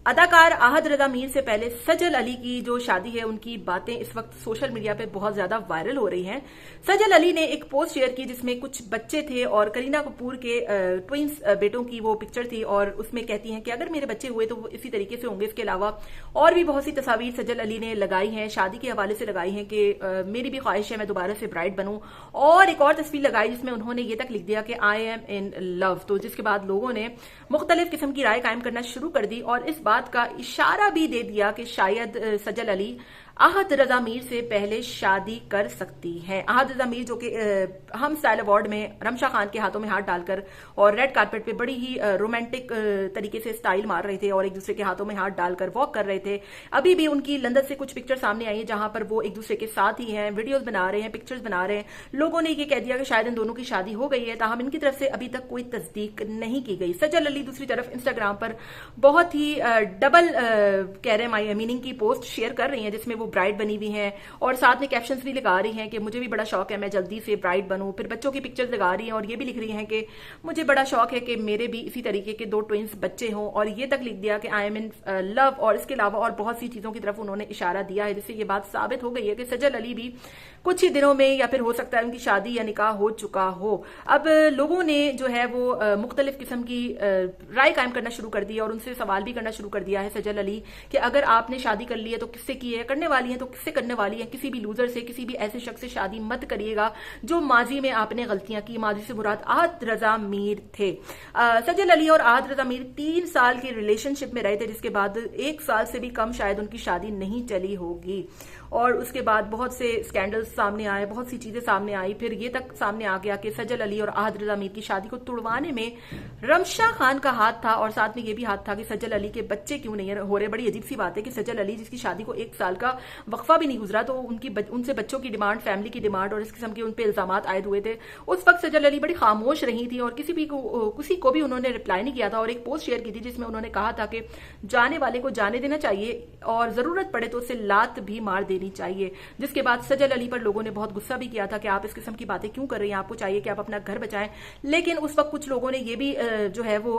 अदाकार आहद रजा मीर से पहले सजल अली की जो शादी है उनकी बातें इस वक्त सोशल मीडिया पे बहुत ज्यादा वायरल हो रही हैं। सजल अली ने एक पोस्ट शेयर की जिसमें कुछ बच्चे थे और करीना कपूर के ट्विंस बेटों की वो पिक्चर थी और उसमें कहती हैं कि अगर मेरे बच्चे हुए तो वो इसी तरीके से होंगे। इसके अलावा और भी बहुत सी तस्वीर सजल अली ने लगाई हैं, शादी के हवाले से लगाई हैं कि मेरी भी ख्वाहिश है मैं दोबारा से ब्राइड बनूं। और एक और तस्वीर लगाई जिसमें उन्होंने ये तक लिख दिया कि आई एम इन लव। तो जिसके बाद लोगों ने मुख्तलिफ किस्म की राय कायम करना शुरू कर दी और इस बात का इशारा भी दे दिया कि शायद सजल अली आहद रजा मीर से पहले शादी कर सकती हैं। आहद रजा मीर जो कि हम स्टाइल अवार्ड में रमशा खान के हाथों में हाथ डालकर और रेड कारपेट पे बड़ी ही रोमांटिक तरीके से स्टाइल मार रहे थे और एक दूसरे के हाथों में हाथ डालकर वॉक कर रहे थे। अभी भी उनकी लंदन से कुछ पिक्चर सामने आई है जहां पर वो एक दूसरे के साथ ही हैं, वीडियोज बना रहे हैं, पिक्चर्स बना रहे हैं। लोगों ने ये कह दिया कि शायद इन दोनों की शादी हो गई है, ताहम इनकी तरफ से अभी तक कोई तस्दीक नहीं की गई। सजल अली दूसरी तरफ इंस्टाग्राम पर बहुत ही डबल कह रहे हैं मीनिंग की पोस्ट शेयर कर रही हैं जिसमें वो ब्राइड बनी हुई हैं और साथ में कैप्शंस भी लगा रही हैं कि मुझे भी बड़ा शौक है मैं जल्दी से ब्राइड बनूं। फिर बच्चों की पिक्चर्स लगा रही हैं और ये भी लिख रही हैं कि मुझे बड़ा शौक है कि मेरे भी इसी तरीके के 2 ट्विंस बच्चे हों और ये तक लिख दिया कि आई एम इन लव। और इसके अलावा और बहुत सी चीजों की तरफ उन्होंने इशारा दिया है जिससे ये बात साबित हो गई है कि सजल अली भी कुछ ही दिनों में या फिर हो सकता है उनकी शादी या निकाह हो चुका हो। अब लोगों ने जो है वो मुख्तलिफ किस्म की राय कायम करना शुरू कर दी और उनसे सवाल भी करना शुरू कर दिया है सजल अली कि अगर आपने शादी कर ली है तो किससे की है, करने वाली है तो किससे करने वाली है। किसी भी लूजर से, किसी भी ऐसे शख्स से शादी मत करिएगा जो माजी में आपने गलतियां की। माजी से मुराद आहद रजा मीर थे। सजल अली और आहद रजा मीर 3 साल के रिलेशनशिप में रहे थे जिसके बाद 1 साल से भी कम शायद उनकी शादी नहीं चली होगी और उसके बाद बहुत से स्कैंडल्स सामने आए, बहुत सी चीजें सामने आई। फिर ये तक सामने आ गया कि सजल अली और आहद रजा मीर की शादी को तुड़वाने में रमशा खान का हाथ था और साथ में ये भी हाथ था कि सजल अली के बच्चे क्यों नहीं हो रहे। बड़ी अजीब सी बात है कि सजल अली जिसकी शादी को 1 साल का वक्फा भी नहीं गुजरा तो उनसे बच्चों की डिमांड, फैमिली की डिमांड और इस किस्म के उन पे इल्जाम आयद हुए थे। उस वक्त सजल अली बड़ी खामोश रही थी और किसी को भी उन्होंने रिप्लाई नहीं किया था और एक पोस्ट शेयर की थी जिसमें उन्होंने कहा था कि जाने वाले को जाने देना चाहिए और जरूरत पड़े तो उसे लात भी मार देनी चाहिए। जिसके बाद सजल अली पर लोगों ने बहुत गुस्सा भी किया था कि आप इस किस्म की बातें क्यों कर रही हैं, आपको चाहिए कि आप अपना घर बचाएं। लेकिन उस वक्त कुछ लोगों ने ये भी जो है वो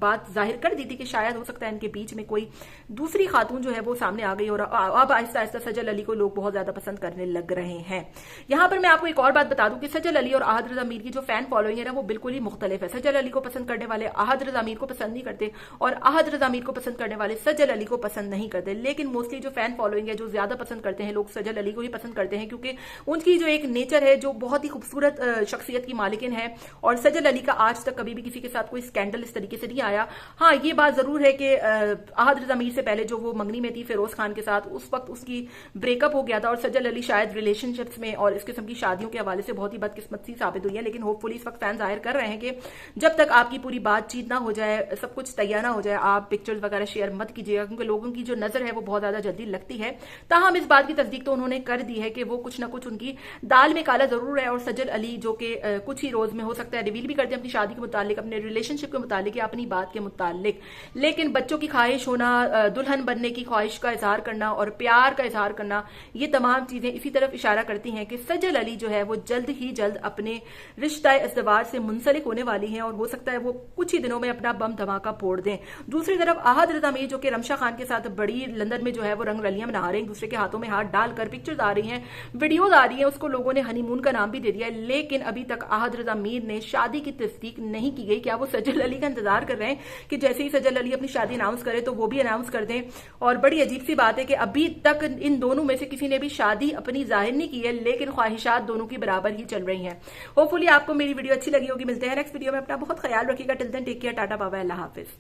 बात जाहिर कर दी थी कि शायद हो सकता है इनके बीच में कोई दूसरी खातून जो है वो सामने आ गई और अब आहिस्ता आहिस्ता सजल अली को लोग बहुत ज्यादा पसंद करने लग रहे हैं। यहां पर मैं आपको एक और बात बता दूं कि सजल अली और आहद रजा मीर की जो फैन फॉलोइंग है ना वो बिल्कुल ही मुख्तलिफ है। सजल अली को पसंद करने वाले आहद रजा मीर को पसंद नहीं करते और आहद रजा मीर को पसंद करने वाले सजल अली को पसंद नहीं करते। लेकिन मोस्टली जो फैन फॉलोइंग है, जो ज्यादा पसंद करते हैं लोग सजल अली को ही पसंद करते हैं क्योंकि उनकी जो एक नेचर है जो बहुत ही खूबसूरत शख्सियत की मालिकिन है और सजल अली का आज तक कभी भी किसी के साथ कोई स्कैंडल इस तरीके से नहीं आया। हाँ, ये बात जरूर है कि आहद रजा मीर से पहले जो वो मंगनी में थी फिरोज खान के साथ, उस वक्त उसकी ब्रेकअप हो गया था और सजल अली शायद रिलेशनशिप्स में और इस किस्म की शादियों के हवाले से बहुत ही बदकिस्मत सी साबित हुई है। लेकिन होपफुली इस वक्त फैन जाहिर कर रहे हैं कि जब तक आपकी पूरी बातचीत ना हो जाए, सब कुछ तैयार ना हो जाए, आप पिक्चर्स वगैरह शेयर मत कीजिएगा क्योंकि लोगों की जो नजर है वो बहुत ज्यादा जल्दी लगती है। ताहम इस बात की तस्दीक तो उन्होंने कर दी है कि वो कुछ ना कुछ उनकी दाल में काला जरूर है और सजल अली जो कि कुछ ही रोज में हो सकता है रिवील भी करते हैं अपनी शादी के मुतालिक, अपने रिलेशनशिप के मुतालिक या अपनी बात के मुतालिक। लेकिन बच्चों की ख्वाहिश होना, दुल्हन बनने की ख्वाहिश का इजहार करना और प्यार का इजहार करना, ये तमाम चीजें इसी तरफ इशारा करती हैं कि सजल अली जो है वो जल्द ही जल्द अपने रिश्ता इज़्दिवाज से मुंसलिक होने वाली हैं और हो सकता है वो कुछ ही दिनों में अपना बम धमाका फोड़ दें। दूसरी तरफ आहद रजा मीर जो कि रमशा खान के साथ बड़ी लंदन में जो है वो रंग रलियां मना रहे हैं, दूसरे के हाथों में हाथ डालकर पिक्चर्स आ रही हैं, वीडियोज आ रही हैं, उसको लोगों ने हनीमून का नाम भी दे दिया है। लेकिन अभी तक आहद रजा मीर ने शादी की तस्दीक नहीं की गई। क्या वो सजल अली का इंतजार कर रहे हैं कि जैसे ही सजल अली अपनी शादी अनाउंस करे तो वो भी अनाउंस कर दें। और बड़ी अजीब सी बात है कि अभी तक इन दोनों में से किसी ने भी शादी अपनी जाहिर नहीं की है लेकिन ख्वाहिशात दोनों की बराबर ही चल रही हैं। होपफुली आपको मेरी वीडियो अच्छी लगी होगी। मिलते हैं नेक्स्ट वीडियो में। अपना बहुत ख्याल रखिएगा। Till then take care, tata bye bye, अल्लाह हाफिज।